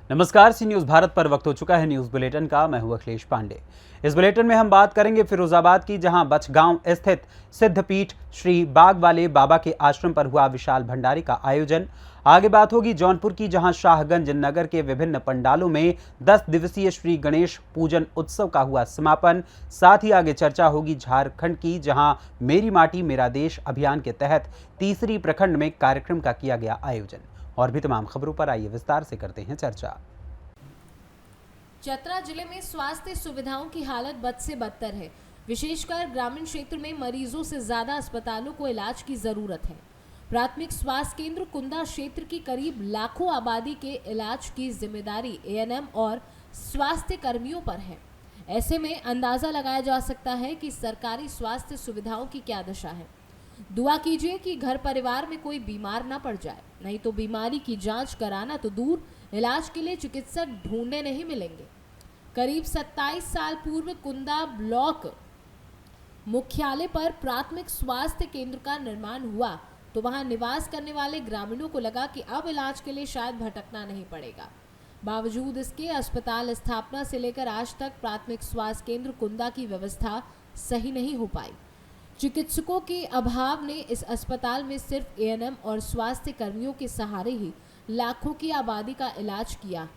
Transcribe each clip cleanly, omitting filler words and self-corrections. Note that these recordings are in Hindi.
नमस्कार, सी न्यूज़ भारत पर वक्त हो चुका है न्यूज़ बुलेटिन का। मैं हूं अखिलेश पांडे। इस बुलेटिन में हम बात करेंगे फिरोजाबाद की, जहां बछगांव स्थित सिद्धपीठ श्री बाग वाले बाबा के आश्रम पर हुआ विशाल भंडारे का आयोजन। आगे बात होगी जौनपुर की, जहां शाहगंज नगर के विभिन्न पंडालों में 10 दिवसीय श्री गणेश पूजन उत्सव का हुआ समापन। साथ ही आगे चर्चा होगी झारखंड की, जहां मेरी माटी मेरा देश अभियान के तहत तीसरी प्रखंड में कार्यक्रम का किया गया आयोजन। और भी तमाम खबरों पर आइए विस्तार से करते हैं चर्चा। चतरा जिले में स्वास्थ्य सुविधाओं की हालत बद से बदतर है। विशेषकर ग्रामीण क्षेत्र में मरीजों से ज्यादा अस्पतालों को इलाज की जरूरत है। प्राथमिक स्वास्थ्य केंद्र कुंदा क्षेत्र की करीब लाखों आबादी के इलाज की जिम्मेदारी एएनएम और स्वास्थ्य कर्मियों पर है। ऐसे में अंदाजा लगाया जा सकता है कि सरकारी स्वास्थ्य सुविधाओं की क्या दशा है। दुआ कीजिए कि घर परिवार में कोई बीमार ना पड़ जाए, नहीं तो बीमारी की जांच कराना तो दूर, इलाज के लिए चिकित्सक ढूंढने नहीं मिलेंगे। करीब 27 साल पूर्व कुंदा ब्लॉक मुख्यालय पर प्राथमिक स्वास्थ्य केंद्र का निर्माण हुआ तो वहां निवास करने वाले ग्रामीणों को लगा कि अब इलाज के लिए शायद भटकना नहीं पड़ेगा। बावजूद इसके अस्पताल स्थापना से लेकर आज तक प्राथमिक स्वास्थ्य केंद्र कुंदा की व्यवस्था सही नहीं हो पाई। चिकित्सकों के अभाव ने इस अस्पताल में सिर्फ एएनएम और स्वास्थ्य कर्मियों के सहारे ही लाखों की आबादी का इलाज किया।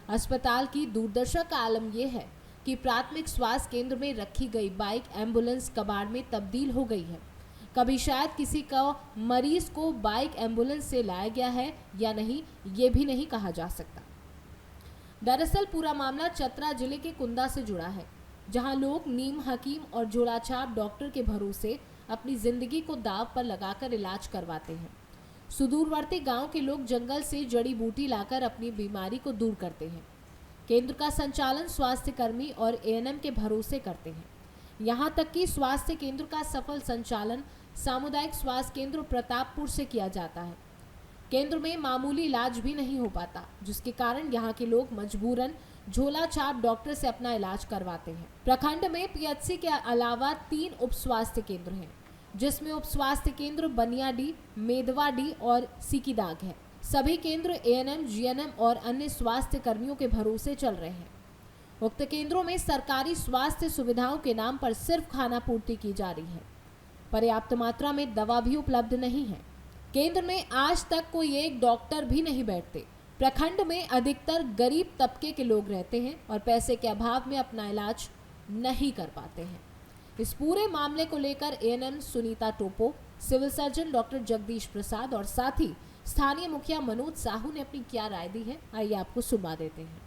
अस्पताल की दुर्दशा का आलम यह है कि प्राथमिक स्वास्थ्य केंद्र में रखी गई बाइक एम्बुलेंस कबाड़ में तब्दील हो गई है। कभी शायद किसी का मरीज को बाइक एम्बुलेंस से लाया गया है या नहीं, ये भी नहीं कहा जा सकता। दरअसल पूरा मामला चतरा जिले के कुंदा से जुड़ा है, जहां लोग नीम हकीम और झोलाछाप डॉक्टर के भरोसे अपनी जिंदगी को दांव पर लगाकर इलाज करवाते हैं। सुदूरवर्ती गांव के लोग जंगल से जड़ी बूटी लाकर अपनी बीमारी को दूर करते हैं। केंद्र का संचालन स्वास्थ्य कर्मी और एएनएम के भरोसे करते हैं। यहां तक कि स्वास्थ्य केंद्र का सफल संचालन सामुदायिक स्वास्थ्य केंद्र प्रतापपुर से किया जाता है। केंद्र में मामूली इलाज भी नहीं हो पाता, जिसके कारण यहाँ के लोग मजबूरन झोला छाप डॉक्टर से अपना इलाज करवाते हैं। प्रखंड में पीएचसी के अलावा 3 उप स्वास्थ्य केंद्र हैं, जिसमें उप स्वास्थ्य केंद्र बनियाडी, मेदवाडी और सीकीदाग है। सभी केंद्र एएनएम, जीएनएम और अन्य स्वास्थ्य कर्मियों के भरोसे चल रहे हैं। उक्त केंद्रों में सरकारी स्वास्थ्य सुविधाओं के नाम पर सिर्फ खाना पूर्ति की जा रही है। पर्याप्त मात्रा में दवा भी उपलब्ध नहीं है। केंद्र में आज तक कोई एक डॉक्टर भी नहीं बैठते। प्रखंड में अधिकतर गरीब तबके के लोग रहते हैं और पैसे के अभाव में अपना इलाज नहीं कर पाते हैं। इस पूरे मामले को लेकर ANM Sunita Topo, civil surgeon doctor Jagdish Prasad और साथ ही स्थानीय मुखिया मनोज साहू ने अपनी क्या राय दी है, आइए आपको सुना देते हैं।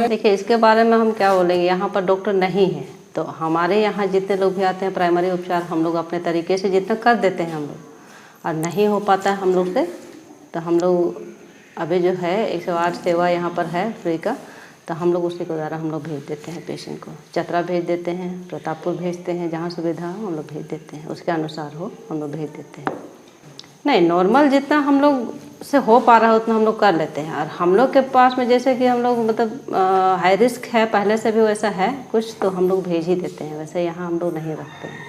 देखिए, इसके बारे में हम क्या बोलेंगे, यहाँ पर डॉक्टर नहीं है तो हमारे यहाँ जितने लोग भी आते हैं प्राइमरी उपचार हम लोग अपने तरीके से जितना कर देते हैं हम लोग, और नहीं हो पाता है हम लोग से तो हम लोग अभी जो है 108 सेवा यहाँ पर है फ्री का, तो हम लोग उसी के द्वारा हम लोग भेज देते हैं पेशेंट को। चतरा भेज देते हैं, प्रतापपुर भेजते हैं, जहाँ सुविधा हो हम लोग भेज देते हैं, उसके अनुसार हो हम लोग भेज देते हैं। नहीं, नॉर्मल जितना हम लोग से हो पा रहा है उतना हम लोग कर लेते हैं। और हम लोग के पास में जैसे कि हम लोग मतलब हाई रिस्क है, पहले से भी वैसा है कुछ, तो हम लोग भेज ही देते हैं। वैसे यहाँ हम लोग नहीं रखते हैं,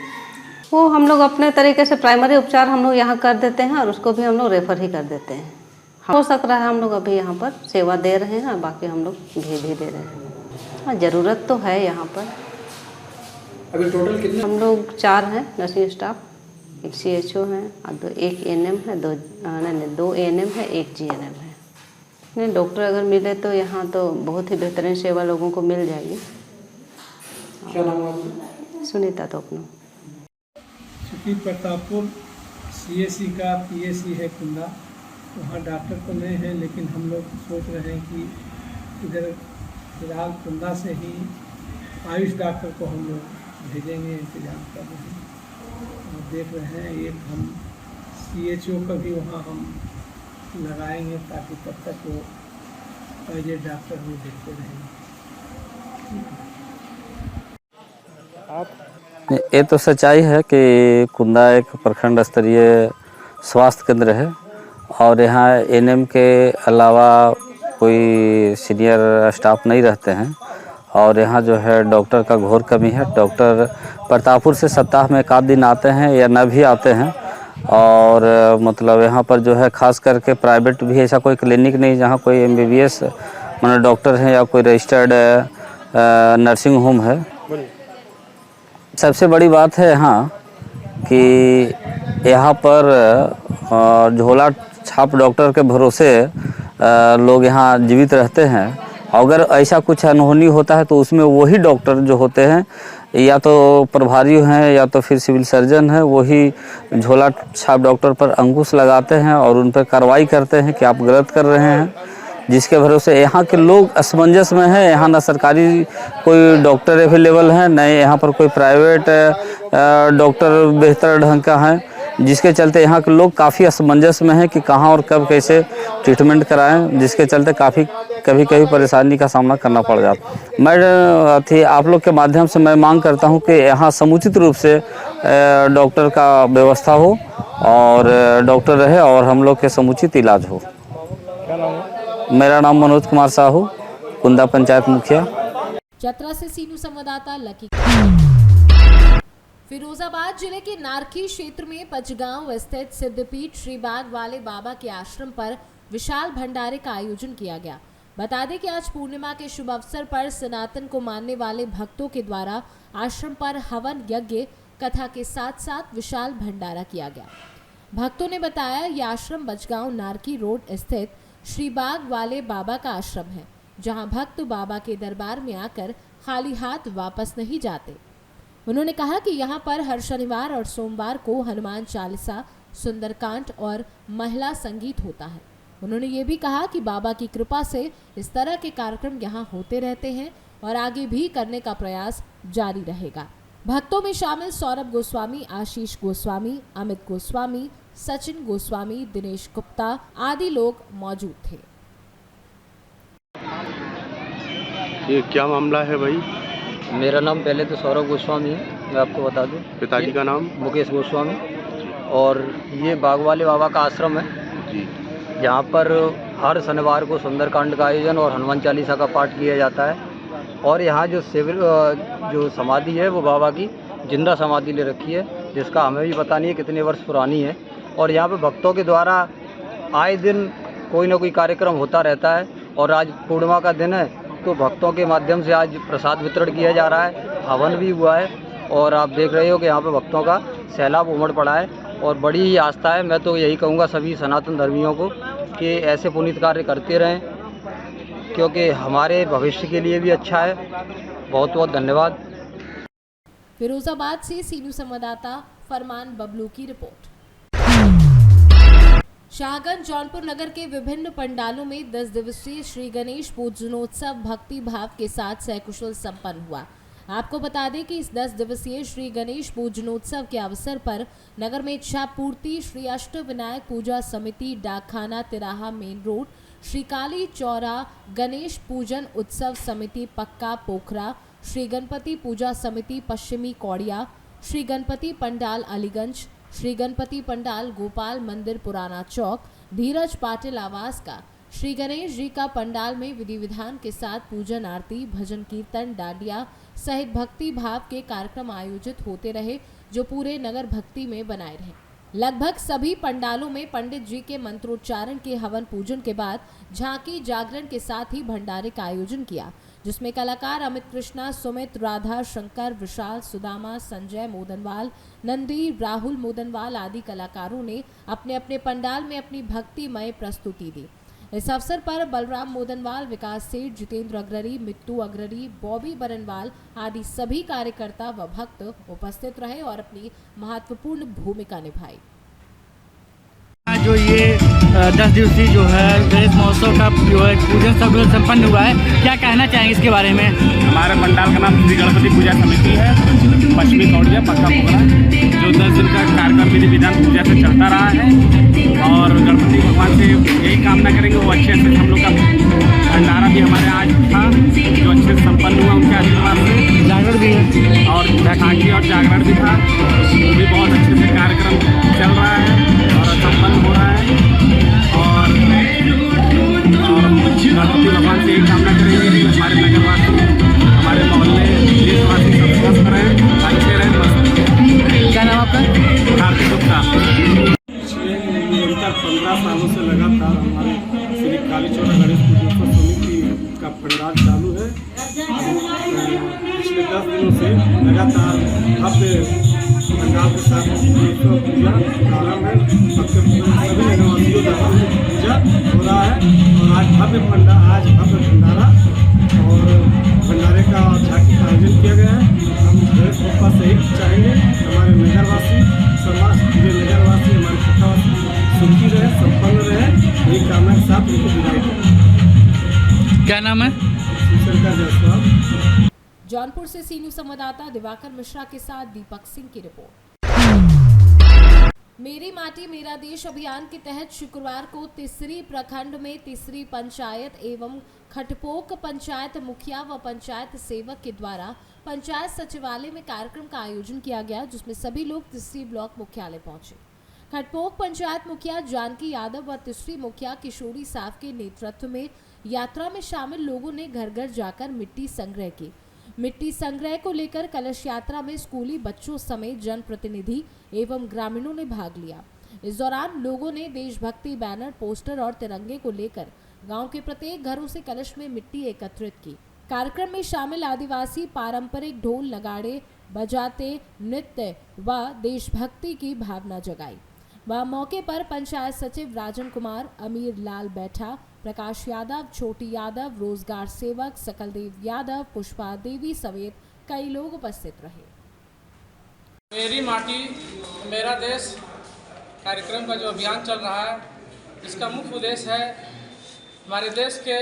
वो हम लोग अपने तरीके से प्राइमरी उपचार हम लोग यहाँ कर देते हैं और उसको भी हम लोग रेफ़र ही कर देते हैं। हो सक रहा है हम लोग अभी यहाँ पर सेवा दे रहे हैं और बाकी हम लोग भेज ही दे रहे हैं। हाँ, ज़रूरत तो है यहाँ पर। अभी टोटल कितने? हम लोग 4 हैं नर्सिंग स्टाफ, 1 CHO हैं और 1 ANM है, 2 ANM है, 1 GNM है। नहीं, डॉक्टर अगर मिले तो यहाँ तो बहुत ही बेहतरीन सेवा लोगों को मिल जाएगी। क्या नाम है आपका? सुनीता टोपनो। चूँकि प्रतापपुर CSC का PSC है कुंदा, वहाँ डॉक्टर तो नहीं है, लेकिन हम लोग सोच रहे हैं कि इधर फिलहाल कुंदा से ही आयुष डॉक्टर को हम लोग भेजेंगे, इंतजाम कर रहे हैं और देख रहे हैं। एक हम CHO का भी वहाँ हम लगाएंगे ताकि तब तक वो एज डॉक्टर भी देखते रहेंगे। ये तो सच्चाई है कि कुंदा एक प्रखंड स्तरीय स्वास्थ्य केंद्र है और यहाँ एएनएम के अलावा कोई सीनियर स्टाफ नहीं रहते हैं और यहाँ जो है डॉक्टर का घोर कमी है। डॉक्टर प्रतापपुर से सप्ताह में 1 आध दिन आते हैं या न भी आते हैं और मतलब यहाँ पर जो है खास करके प्राइवेट भी ऐसा कोई क्लिनिक नहीं जहाँ कोई MBBS मतलब डॉक्टर है या कोई रजिस्टर्ड नर्सिंग होम है। सबसे बड़ी बात है यहाँ कि यहाँ पर झोला छाप डॉक्टर के भरोसे लोग यहाँ जीवित रहते हैं। अगर ऐसा कुछ अनहोनी होता है तो उसमें वही डॉक्टर जो होते हैं या तो प्रभारी हैं या तो फिर सिविल सर्जन है, वही झोला छाप डॉक्टर पर अंकुश लगाते हैं और उन पर कार्रवाई करते हैं कि आप गलत कर रहे हैं, जिसके भरोसे यहाँ के लोग असमंजस में हैं। यहाँ ना सरकारी कोई डॉक्टर अवेलेबल है, न यहाँ पर कोई प्राइवेट डॉक्टर बेहतर ढंग का है, जिसके चलते यहाँ के लोग काफ़ी असमंजस में हैं कि कहाँ और कब कैसे ट्रीटमेंट कराएं, जिसके चलते कभी परेशानी का सामना करना पड़ जाता। मैं आप लोग के माध्यम से मैं मांग करता हूँ कि यहाँ समुचित रूप से डॉक्टर का व्यवस्था हो और डॉक्टर रहे और हम लोग के समुचित इलाज हो। मेरा नाम मनोज कुमार साहू, कुंदा पंचायत मुखिया। चतरा से सीनू संवाददाता लकी। फिरोजाबाद जिले के नारखी क्षेत्र में पचगांव स्थित सिद्धपीठ श्री बाग वाले बाबा के आश्रम पर विशाल भंडारे का आयोजन किया गया। बता दें कि आज पूर्णिमा के शुभ अवसर पर सनातन को मानने वाले भक्तों के द्वारा आश्रम पर हवन यज्ञ कथा के साथ साथ विशाल भंडारा किया गया। भक्तों ने बताया यह आश्रम बचगांव नारकी रोड स्थित श्री बाग वाले बाबा का आश्रम है, जहां भक्त बाबा के दरबार में आकर खाली हाथ वापस नहीं जाते। उन्होंने कहा कि यहाँ पर हर शनिवार और सोमवार को हनुमान चालीसा, सुंदरकांड और महिला संगीत होता है। उन्होंने ये भी कहा कि बाबा की कृपा से इस तरह के कार्यक्रम यहाँ होते रहते हैं और आगे भी करने का प्रयास जारी रहेगा। भक्तों में शामिल सौरभ गोस्वामी, आशीष गोस्वामी, अमित गोस्वामी, सचिन गोस्वामी, दिनेश गुप्ता आदि लोग मौजूद थे। ये क्या मामला है भाई? मेरा नाम पहले तो सौरभ गोस्वामी है, मैं आपको बता दूं। पिताजी का नाम? मुकेश गोस्वामी। और ये बाग वाले बाबा का आश्रम है जी, जहाँ पर हर शनिवार को सुंदरकांड का आयोजन और हनुमान चालीसा का पाठ किया जाता है। और यहाँ जो समाधि है वो बाबा की जिंदा समाधि ले रखी है, जिसका हमें भी पता नहीं है कितने वर्ष पुरानी है। और यहाँ पे भक्तों के द्वारा आए दिन कोई ना कोई कार्यक्रम होता रहता है। और आज पूर्णिमा का दिन है तो भक्तों के माध्यम से आज प्रसाद वितरण किया जा रहा है, हवन भी हुआ है। और आप देख रहे हो कि यहाँ पे भक्तों का सैलाब उमड़ पड़ा है और बड़ी ही आस्था है। मैं तो यही कहूँगा सभी सनातन धर्मियों को कि ऐसे पुनीत कार्य करते रहें, क्योंकि हमारे भविष्य के लिए भी अच्छा है। बहुत बहुत धन्यवाद। फिरोजाबाद से सीनू संवाददाता फरमान बबलू की रिपोर्ट। शाहगंज जौनपुर नगर के विभिन्न पंडालों में 10 दिवसीय श्री गणेश पूजनोत्सव भक्ति भाव के साथ सकुशल संपन्न हुआ। आपको बता दें कि इस 10 दिवसीय श्री गणेश पूजनोत्सव के अवसर पर नगर में इच्छा पूर्ति श्री अष्टविनायक पूजा समिति डाकखाना तिराहा मेन रोड, श्री काली चौरा गणेश पूजन उत्सव समिति पक्का पोखरा, श्री गणपति पूजा समिति पश्चिमी कौड़िया, श्री गणपति पंडाल अलीगंज, श्री गणपति पंडाल गोपाल मंदिर पुराना चौक, धीरज पाटिल आवास का श्री गणेश जी का पंडाल में विधि विधान के साथ पूजन आरती, भजन कीर्तन, डांडिया सहित भक्ति भाव के कार्यक्रम आयोजित होते रहे, जो पूरे नगर भक्ति में बनाए रहे। लगभग सभी पंडालों में पंडित जी के मंत्रोच्चारण के हवन पूजन के बाद झांकी जागरण के साथ ही भंडारे का आयोजन किया, जिसमें कलाकार अमित कृष्णा, सुमित, राधा, शंकर, विशाल, सुदामा, संजय मोदनवाल, नंदी, राहुल मोदनवाल आदि कलाकारों ने अपने अपने पंडाल में अपनी भक्तिमय प्रस्तुति दी। इस अवसर पर बलराम मोदनवाल, विकास सेठ, जितेंद्र अग्ररी, मित्तू अग्ररी, बॉबी बरनवाल आदि सभी कार्यकर्ता व भक्त उपस्थित रहे और अपनी महत्वपूर्ण भूमिका निभाई। जो ये 10 दिवसीय जो है गणेश महोत्सव का जो है पूजन सब संपन्न हुआ है, क्या कहना चाहेंगे इसके बारे में? हमारे पंडाल का नाम श्री गणपति पूजा समिति है, पश्चिमी कौड़िया पक्का पोखरा, जो 10 दिन का कार्यक्रम विधि विधान पूजा से चलता रहा है। और गणपति भगवान से यही कामना करेंगे वो अच्छे से हम लोग का भंडारा भी हमारे आज था जो अच्छे से संपन्न हुआ उनके आशीर्वाद से। जागरण भी है और झांकी और जागरण भी था, वो भी बहुत अच्छे से कार्यक्रम चल रहा है और संपन्न हो रहा है। और गणपति भगवान से यही कामना करेंगे कि हमारे नगरवासी, हमारे मोहल्ले, देशवासी सब स्वस्थ रहें, अच्छे रहें, मस्त। क्या नाम आपका? कार्तिक गुप्ता। भव्य पंडाल के साथ पूजा प्रारंभ है। सभी नगरवासियों द्वारा पूजा हो रहा है और आज भव्य भंडारा और भंडारे का झांकी का आयोजन किया गया है। हम गणेश बप्पा से ही चाहेंगे हमारे नगरवासी समाज पूरे नगरवासी हमारे क्षेत्रवासी सुखी रहे, संपन्न रहे, यही कामना के साथ उनको विदाई करें। क्या नाम है? शंकर जायसवाल। जौनपुर से सी न्यूज़ संवाददाता दिवाकर मिश्रा के साथ दीपक सिंह की रिपोर्ट। मेरी माटी मेरा देश अभियान के तहत शुक्रवार को तिसरी प्रखंड में तिसरी पंचायत एवं खटपोक पंचायत मुखिया व पंचायत सेवक के द्वारा पंचायत सचिवालय में कार्यक्रम का आयोजन किया गया, जिसमें सभी लोग तिसरी ब्लॉक मुख्यालय पहुंचे। खटपोक पंचायत मुखिया जानकी यादव व तिसरी मुखिया किशोरी साफ के नेतृत्व में यात्रा में शामिल लोगों ने घर घर जाकर मिट्टी संग्रह की। मिट्टी संग्रह को लेकर कलश यात्रा में स्कूली बच्चों समेत जनप्रतिनिधि एवं ग्रामीणों ने भाग लिया। इस दौरान लोगों ने देशभक्ति बैनर, पोस्टर और तिरंगे को लेकर गांव के प्रत्येक घरों से कलश में मिट्टी एकत्रित की। कार्यक्रम में शामिल आदिवासी पारंपरिक ढोल नगाड़े बजाते नृत्य व देशभक्ति की भावना जगाई। वह मौके पर पंचायत सचिव राजन कुमार, अमीर लाल बैठा, प्रकाश यादव, छोटी यादव, रोजगार सेवक सकलदेव यादव, पुष्पा देवी समेत कई लोग उपस्थित रहे। मेरी माटी मेरा देश कार्यक्रम का जो अभियान चल रहा है, इसका मुख्य उद्देश्य है हमारे देश के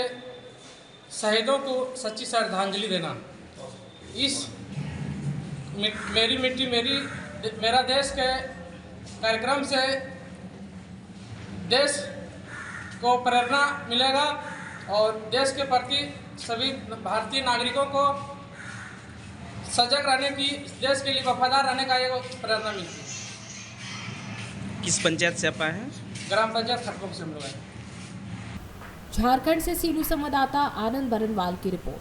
शहीदों को सच्ची श्रद्धांजलि देना। इस मेरी मिट्टी मेरा देश के कार्यक्रम से देश को प्रेरणा मिलेगा और देश के प्रति सभी भारतीय नागरिकों को सजग रहने की, देश के लिए वफादार रहने का एक प्रेरणा मिलती है। किस पंचायत से आप आए हैं? ग्राम पंचायत खटपोक से हम लोग आए। झारखंड से सीनू संवाददाता आनंद बरनवाल की रिपोर्ट।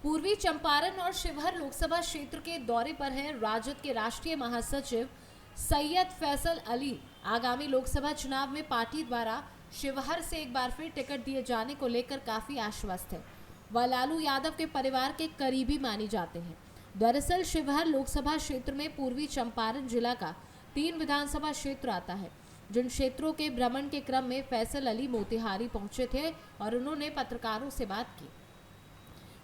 पूर्वी चंपारण और शिवहर लोकसभा क्षेत्र के दौरे पर हैं राजद के राष्ट्रीय महासचिव सैयद फैसल अली। आगामी लोकसभा चुनाव में पार्टी द्वारा शिवहर से एक बार फिर टिकट दिए जाने को लेकर काफी आश्वस्त है। वह लालू यादव के परिवार के करीबी माने जाते हैं। दरअसल शिवहर लोकसभा क्षेत्र में पूर्वी चंपारण जिला का 3 विधानसभा क्षेत्र आता है, जिन क्षेत्रों के भ्रमण के क्रम में फैसल अली मोतिहारी पहुंचे थे और उन्होंने पत्रकारों से बात की।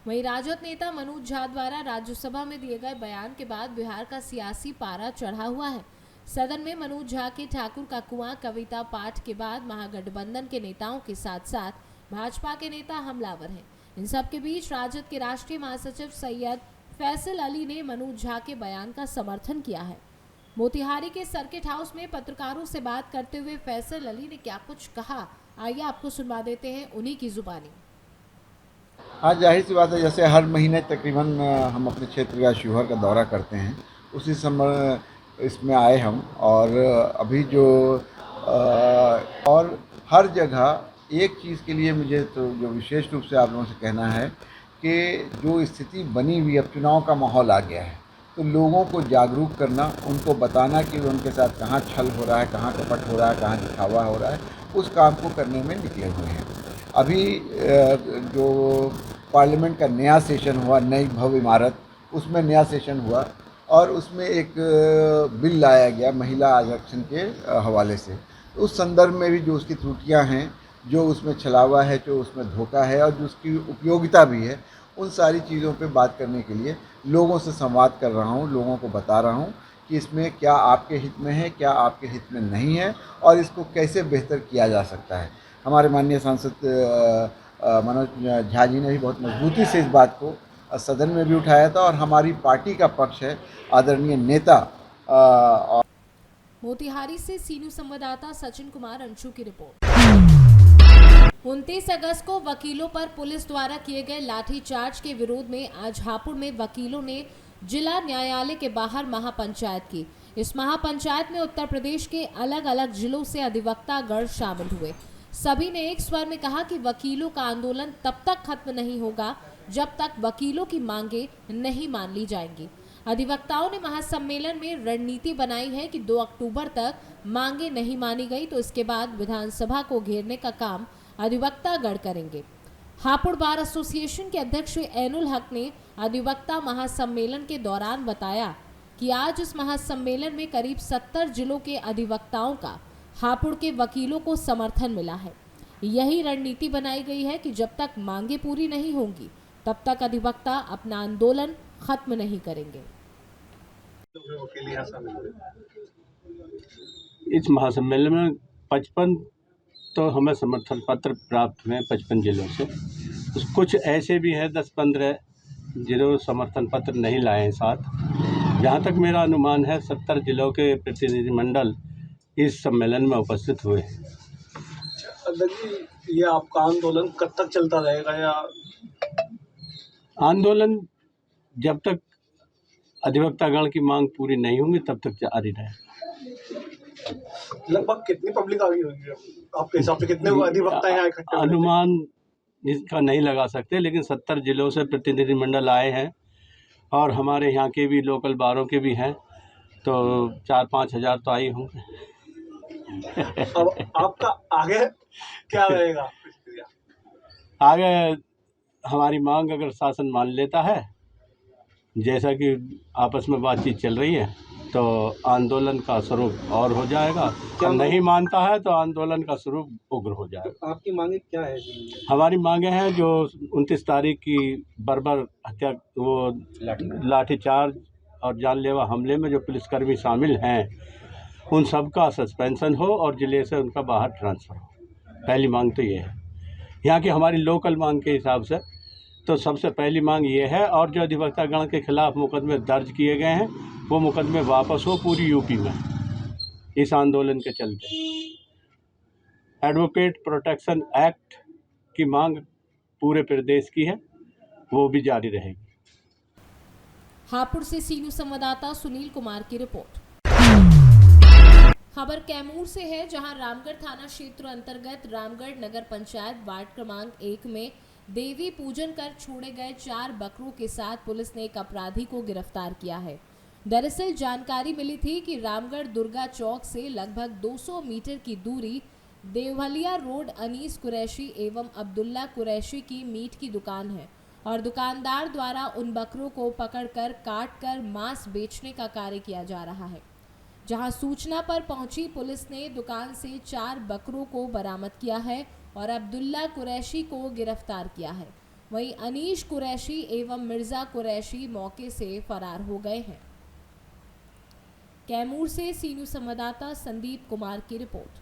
वहीं राजद नेता मनोज झा द्वारा राज्यसभा में दिए गए बयान के बाद बिहार का सियासी पारा चढ़ा हुआ है। सदन में मनोज झा के ठाकुर का कुआं कविता पाठ के बाद महागठबंधन के नेताओं के साथ साथ भाजपा के नेता हमलावर हैं। इन सब के बीच राजद के राष्ट्रीय महासचिव सैयद फैसल अली ने मनोज झा के बयान का समर्थन किया है। मोतिहारी के सर्किट हाउस में पत्रकारों से बात करते हुए फैसल अली ने क्या कुछ कहा, आइए आपको सुनवा देते हैं उन्हीं की जुबानी। हाँ, जाहिर सी बात है, जैसे हर महीने तकरीबन हम अपने क्षेत्र का शिवहर का दौरा करते हैं, उसी समय इसमें आए हम। और अभी जो और हर जगह एक चीज़ के लिए मुझे तो जो विशेष रूप से आप लोगों से कहना है कि जो स्थिति बनी हुई, अब चुनाव का माहौल आ गया है, तो लोगों को जागरूक करना, उनको बताना कि उनके साथ कहाँ छल हो रहा है, कहाँ कपट हो रहा है, कहाँ दिखावा हो रहा है, उस काम को करने में निकले हुए हैं। अभी जो पार्लियामेंट का नया सेशन हुआ, नई भव्य इमारत, उसमें नया सेशन हुआ और उसमें एक बिल लाया गया महिला आरक्षण के हवाले से। उस संदर्भ में भी जो उसकी त्रुटियां हैं, जो उसमें छलावा है, जो उसमें धोखा है और जो उसकी उपयोगिता भी है, उन सारी चीज़ों पे बात करने के लिए लोगों से संवाद कर रहा हूँ, लोगों को बता रहा हूँ कि इसमें क्या आपके हित में है, क्या आपके हित में नहीं है और इसको कैसे बेहतर किया जा सकता है। हमारे माननीय सांसद मनोज झा जी ने भी बहुत मजबूती से इस बात को सदन में भी उठाया था और हमारी पार्टी का पक्ष है आदरणीय नेता। मोतिहारी से सीनू संवाददाता सचिन कुमार अंशु की रिपोर्ट। 29 अगस्त को वकीलों पर पुलिस द्वारा किए गए लाठीचार्ज के विरोध में आज हापुड़ में वकीलों ने जिला न्यायालय के बाहर महापंचायत की। इस महापंचायत में उत्तर प्रदेश के अलग अलग जिलों से अधिवक्ता गण शामिल हुए। सभी ने एक स्वर में कहा कि वकीलों का आंदोलन तब तक खत्म नहीं होगा जब तक वकीलों की मांगे नहीं मान ली जाएंगी। अधिवक्ताओं ने महासम्मेलन में रणनीति बनाई है कि 2 अक्टूबर तक मांगे नहीं मानी गई तो इसके बाद विधानसभा को घेरने का काम अधिवक्ता गण करेंगे। हापुड़ बार एसोसिएशन के अध्यक्ष एनुल हक ने अधिवक्ता महासम्मेलन के दौरान बताया कि आज इस महासम्मेलन में करीब 70 जिलों के अधिवक्ताओं का हापुड़ के वकीलों को समर्थन मिला है। यही रणनीति बनाई गई है कि जब तक मांगे पूरी नहीं होंगी तब तक अधिवक्ता अपना आंदोलन खत्म नहीं करेंगे। इस महासम्मेलन में 55 तो हमें समर्थन पत्र प्राप्त हुए 55 जिलों से। कुछ ऐसे भी हैं 10-15 जिन्होंने समर्थन पत्र नहीं लाए हैं साथ। जहाँ तक मेरा अनुमान है 70 जिलों के प्रतिनिधिमंडल इस सम्मेलन में उपस्थित हुए हैं। ये आपका आंदोलन कब तक चलता रहेगा? या आंदोलन जब तक अधिवक्तागण की मांग पूरी नहीं होंगी तब तक जारी रहेगा। लगभग कितनी पब्लिक आ गई होगी आपके हिसाब से? कितने अधिवक्ता यहाँ इकट्ठे? अनुमान इसका नहीं लगा सकते, लेकिन 70 जिलों से प्रतिनिधिमंडल आए हैं और हमारे यहाँ के भी लोकल बारों के भी हैं, तो 4-5 हज़ार तो आई होंगे। अब आपका आगे क्या रहेगा? आगे हमारी मांग अगर शासन मान लेता है, जैसा कि आपस में बातचीत चल रही है, तो आंदोलन का स्वरूप और हो जाएगा। क्या नहीं मानता है तो आंदोलन का स्वरूप उग्र हो जाएगा। तो आपकी मांगे क्या है? हमारी मांगे हैं जो 29 तारीख की बर्बर हत्या, वो लाठीचार्ज और जानलेवा हमले में जो पुलिसकर्मी शामिल हैं, उन सब का सस्पेंशन हो और जिले से उनका बाहर ट्रांसफ़र हो। पहली मांग तो ये है। यहाँ की हमारी लोकल मांग के हिसाब से तो सबसे पहली मांग ये है, और जो अधिवक्तागण के खिलाफ मुकदमे दर्ज किए गए हैं वो मुकदमे वापस हो पूरी यूपी में इस आंदोलन के चलते। एडवोकेट प्रोटेक्शन एक्ट की मांग पूरे प्रदेश की है, वो भी जारी रहेगी। हापुड़ से सीनू संवाददाता सुनील कुमार की रिपोर्ट। खबर कैमूर से है, जहां रामगढ़ थाना क्षेत्र अंतर्गत रामगढ़ नगर पंचायत वार्ड क्रमांक 1 में देवी पूजन कर छोड़े गए 4 बकरों के साथ पुलिस ने एक अपराधी को गिरफ्तार किया है। दरअसल जानकारी मिली थी कि रामगढ़ दुर्गा चौक से लगभग 200 मीटर की दूरी देवहलिया रोड अनीस कुरैशी एवं अब्दुल्ला कुरैशी की मीट की दुकान है और दुकानदार द्वारा उन बकरों को पकड़कर काटकर मांस बेचने का कार्य किया जा रहा है। जहां सूचना पर पहुंची पुलिस ने दुकान से 4 बकरों को बरामद किया है और अब्दुल्ला कुरैशी को गिरफ्तार किया है। वहीं अनीश कुरैशी एवं मिर्जा कुरैशी मौके से फरार हो गए हैं। कैमूर से सीनियर संवाददाता संदीप कुमार की रिपोर्ट।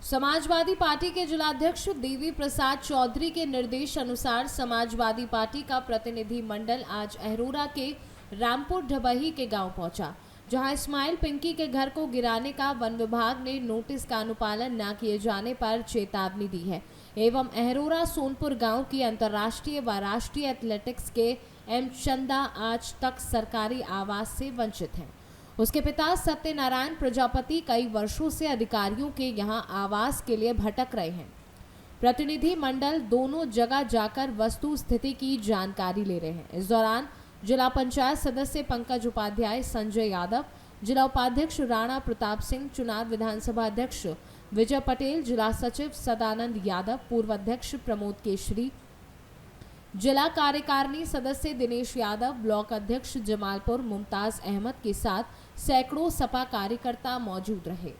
समाजवादी पार्टी के जिलाध्यक्ष देवी प्रसाद चौधरी के निर्देश अनुसार समाजवादी पार्टी का प्रतिनिधि मंडल आज अहरोरा के रामपुर ढबही के गांव पहुंचा, जहां इस्माइल पिंकी के घर को गिराने का वन विभाग ने नोटिस का अनुपालन न किए जाने पर चेतावनी दी है एवं अहरोरा सोनपुर गांव की अंतर्राष्ट्रीय व राष्ट्रीय एथलेटिक्स के एम चंदा आज तक सरकारी आवास से वंचित हैं। उसके पिता सत्यनारायण प्रजापति कई वर्षों से अधिकारियों के यहां आवास के लिए भटक रहे हैं। प्रतिनिधि मंडल दोनों जगह जाकर वस्तु स्थिति की जानकारी ले रहे हैं। इस दौरान जिला पंचायत सदस्य पंकज उपाध्याय, संजय यादव, जिला उपाध्यक्ष राणा प्रताप सिंह, चुनाव विधानसभा अध्यक्ष विजय पटेल, जिला सचिव सदानंद यादव, पूर्व अध्यक्ष प्रमोद केशरी, जिला कार्यकारिणी सदस्य दिनेश यादव, ब्लॉक अध्यक्ष जमालपुर मुमताज अहमद के साथ सैकड़ों सपा कार्यकर्ता मौजूद रहे।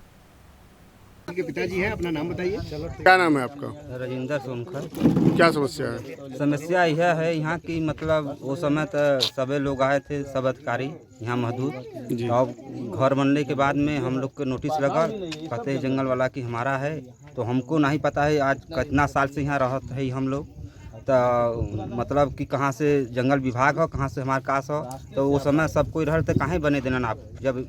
के पिताजी हैं, अपना नाम बताइए। क्या नाम है आपका? राजेंद्र सोनकर। क्या समस्या है? समस्या यह है यहाँ की, मतलब वो समय तो सभी लोग आए थे, सब अधिकारी यहाँ मौजूद। और घर बनने के बाद में हम लोग को नोटिस लगा, कहते हैं जंगल वाला की हमारा है, तो हमको नहीं पता है आज कितना साल से यहाँ रहते हैं हम लोग, तो मतलब कि कहाँ से जंगल विभाग हो, कहाँ से हमारे कास हो, तो वो समय सब कोई रह तो कहाँ बने देना आप, जब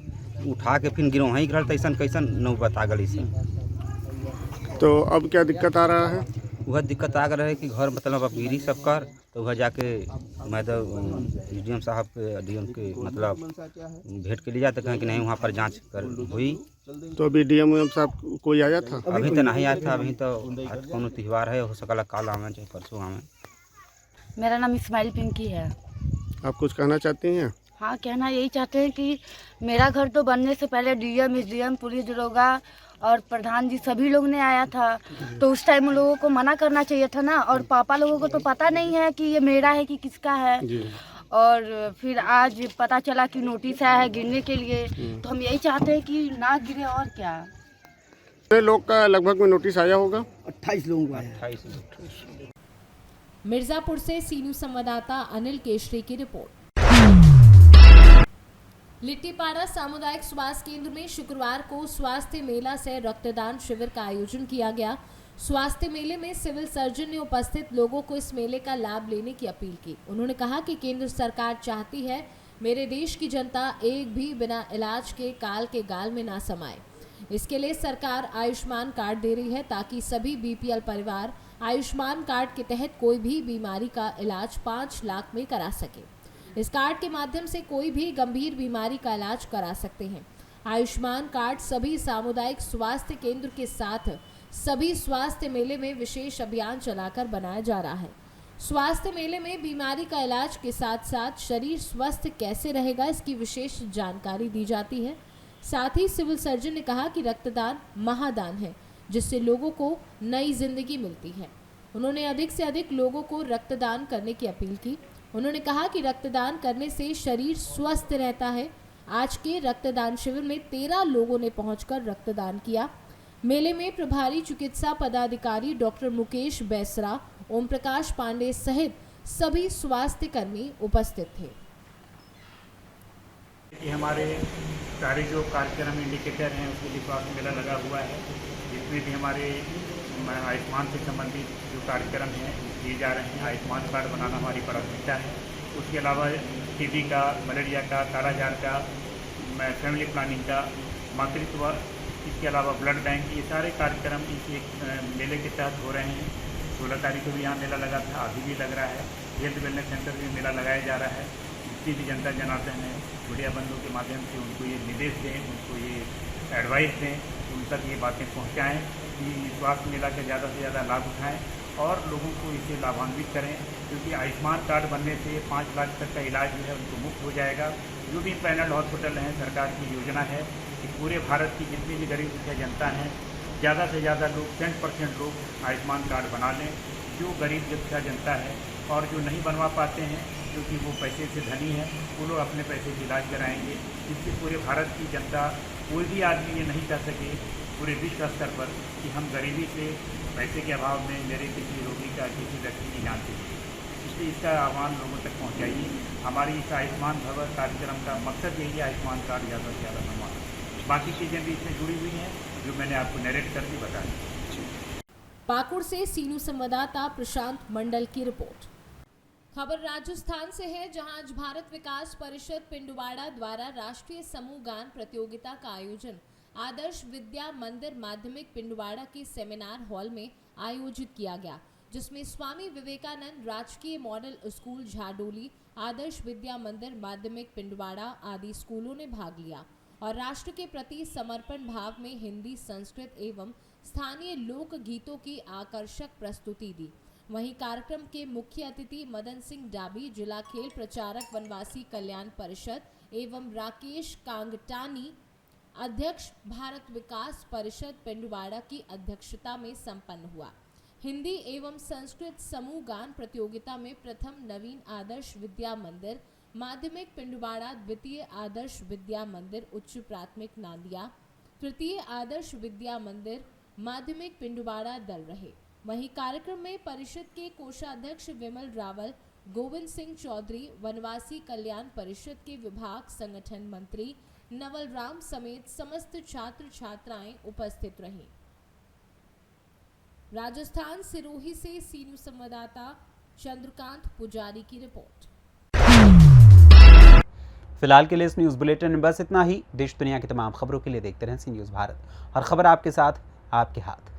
उठा के फिर गिरो वहीं घर तैसन कैसन न बता गली से। तो अब क्या दिक्कत आ रहा है? वह दिक्कत आ रहा है कि घर मतलब अब गिरी सब कर, तो वह जाके मैं तो डीएम साहब के डीएम के मतलब भेंट के लिए जाते कहें कि नहीं वहाँ पर जांच कर हुई। तो अभी डीएम साहब कोई आया था? अभी तो नहीं आया था, अभी तो कौन त्यौहार है, हो सकला कल आवे चाहे परसों आवे। मेरा नाम इस्माइल पिंकी है। आप कुछ कहना चाहती हैं? हाँ, कहना यही चाहते हैं कि मेरा घर तो बनने से पहले डीएम, एसडीएम, पुलिस दरोगा और प्रधान जी सभी लोग ने आया था, तो उस टाइम उन लोगों को मना करना चाहिए था ना। और पापा लोगों को तो पता नहीं है कि ये मेरा है कि किसका है। और फिर आज पता चला कि नोटिस आया है गिरने के लिए, तो हम यही चाहते हैं कि ना गिरे और क्या। कितने लोग का लगभग में नोटिस आया होगा? 28 लोगों को आया। मिर्जापुर से सीनू संवाददाता अनिल केशरी की रिपोर्ट। लिट्टीपाड़ा सामुदायिक स्वास्थ्य केंद्र में शुक्रवार को स्वास्थ्य मेला से रक्तदान शिविर का आयोजन किया गया। स्वास्थ्य मेले में सिविल सर्जन ने उपस्थित लोगों को इस मेले का लाभ लेने की अपील की। उन्होंने कहा कि केंद्र सरकार चाहती है मेरे देश की जनता एक भी बिना इलाज के काल के गाल में ना समाए। इसके लिए सरकार आयुष्मान कार्ड दे रही है ताकि सभी बीपीएल परिवार आयुष्मान कार्ड के तहत कोई भी बीमारी का इलाज 5 लाख में करा सके। इस कार्ड के माध्यम से कोई भी गंभीर बीमारी का इलाज करा सकते हैं। आयुष्मान कार्ड सभी सामुदायिक स्वास्थ्य केंद्र के साथ सभी स्वास्थ्य मेले में विशेष अभियान चलाकर बनाया जा रहा है। स्वास्थ्य मेले में बीमारी का इलाज के साथ साथ शरीर स्वस्थ कैसे रहेगा इसकी विशेष जानकारी दी जाती है। साथ ही सिविल सर्जन ने कहा कि रक्तदान महादान है जिससे लोगों को नई जिंदगी मिलती है। उन्होंने अधिक से अधिक लोगों को रक्तदान करने की अपील की। उन्होंने कहा कि रक्तदान करने से शरीर स्वस्थ रहता है। आज के रक्तदान शिविर में 13 लोगों ने पहुंचकर रक्तदान किया। मेले में प्रभारी चिकित्सा पदाधिकारी डॉक्टर मुकेश बैसरा, ओम प्रकाश पांडे सहित सभी स्वास्थ्य कर्मी उपस्थित थे। ये हमारे सारे जो कार्यक्रम इंडिकेटर हैं उसके लिए स्वास्थ्य मेला लगा हुआ है, जिसमें भी हमारे आयुष्मान से संबंधित जो कार्यक्रम हैं किए जा रहे हैं। आयुष्मान कार्ड बनाना हमारी प्राथमिकता है। उसके अलावा टीबी का, मलेरिया का, कालाजार का, फैमिली प्लानिंग का, मातृत्व, इसके अलावा ब्लड बैंक, ये सारे कार्यक्रम इस एक मेले के तहत हो रहे हैं। 16 तारीख को भी यहाँ मेला लगा था, अभी भी लग रहा है। हेल्थ वेलनेस सेंटर में मेला लगाया जा रहा है। जितनी भी जनता जनार्दन है मीडिया बंधुओं के माध्यम से उनको ये निर्देश दें, उनको ये एडवाइस दें, उन तक ये बातें पहुँचाएँ कि स्वास्थ्य मेला का ज़्यादा से ज़्यादा लाभ उठाएँ और लोगों को इसे लाभान्वित करें, क्योंकि आयुष्मान कार्ड बनने से 5 लाख तक का इलाज जो है उनको मुफ्त हो जाएगा। जो भी पैनल हॉस्पिटल हैं, सरकार की योजना है कि पूरे भारत की जितनी भी गरीब दुखिया जनता हैं, ज़्यादा से ज़्यादा लोग 10% लोग आयुष्मान कार्ड बना लें। जो गरीब दुखिया जनता है और जो नहीं बनवा पाते हैं क्योंकि वो पैसे से धनी है, वो लोग अपने पैसे से इलाज कराएंगे। इससे पूरे भारत की जनता, कोई भी आदमी ये नहीं कह सके पूरे विश्व स्तर पर कि हम गरीबी से, पैसे के अभाव में मेरे किसी रोगी का, किसी व्यक्ति की जान चली। इसलिए इसका आह्वान लोगों तक पहुंचाइए। हमारी इस आयुष्मान भव कार्यक्रम का मकसद यही है, आयुष्मान कार्ड ज़्यादा से ज़्यादा बनवाना। बाकी चीज़ें भी इसमें जुड़ी हुई हैं जो मैंने आपको नरेट करके बताई। पाकुड़ से सीनू संवाददाता प्रशांत मंडल की रिपोर्ट। खबर राजस्थान से है, जहां आज भारत विकास परिषद पिंडवाड़ा द्वारा राष्ट्रीय समूह गान प्रतियोगिता का आयोजन आदर्श विद्या मंदिर माध्यमिक पिंडवाड़ा के सेमिनार हॉल में आयोजित किया गया, जिसमें स्वामी विवेकानंद राजकीय मॉडल स्कूल झाडोली, आदर्श विद्या मंदिर माध्यमिक पिंडवाड़ा आदि स्कूलों ने भाग लिया और राष्ट्र के प्रति समर्पण भाव में हिंदी, संस्कृत एवं स्थानीय लोक गीतों की आकर्षक प्रस्तुति दी। वहीं कार्यक्रम के मुख्य अतिथि मदन सिंह डाबी, जिला खेल प्रचारक वनवासी कल्याण परिषद एवं राकेश कांगटानी, अध्यक्ष भारत विकास परिषद पिंडवाड़ा की अध्यक्षता में संपन्न हुआ। हिंदी एवं संस्कृत समूह गान प्रतियोगिता में प्रथम नवीन आदर्श विद्या मंदिर माध्यमिक पिंडवाड़ा, द्वितीय आदर्श विद्या मंदिर उच्च प्राथमिक नांदिया, तृतीय आदर्श विद्या मंदिर माध्यमिक पिंडवाड़ा दल रहे। वहीं कार्यक्रम में परिषद के कोषाध्यक्ष विमल रावल, गोविंद सिंह चौधरी, वनवासी कल्याण परिषद के विभाग संगठन मंत्री नवल राम समेत समस्त छात्र छात्राएं उपस्थित रहीं। राजस्थान सिरोही से सीनू संवाददाता चंद्रकांत पुजारी की रिपोर्ट। फिलहाल के लिए इस न्यूज़ बुलेटिन में बस इतना ही। देश दुनिया की तमाम खबरों के लिए देखते रहें सी न्यूज़ भारत। हर खबर आपके साथ, आपके हाथ।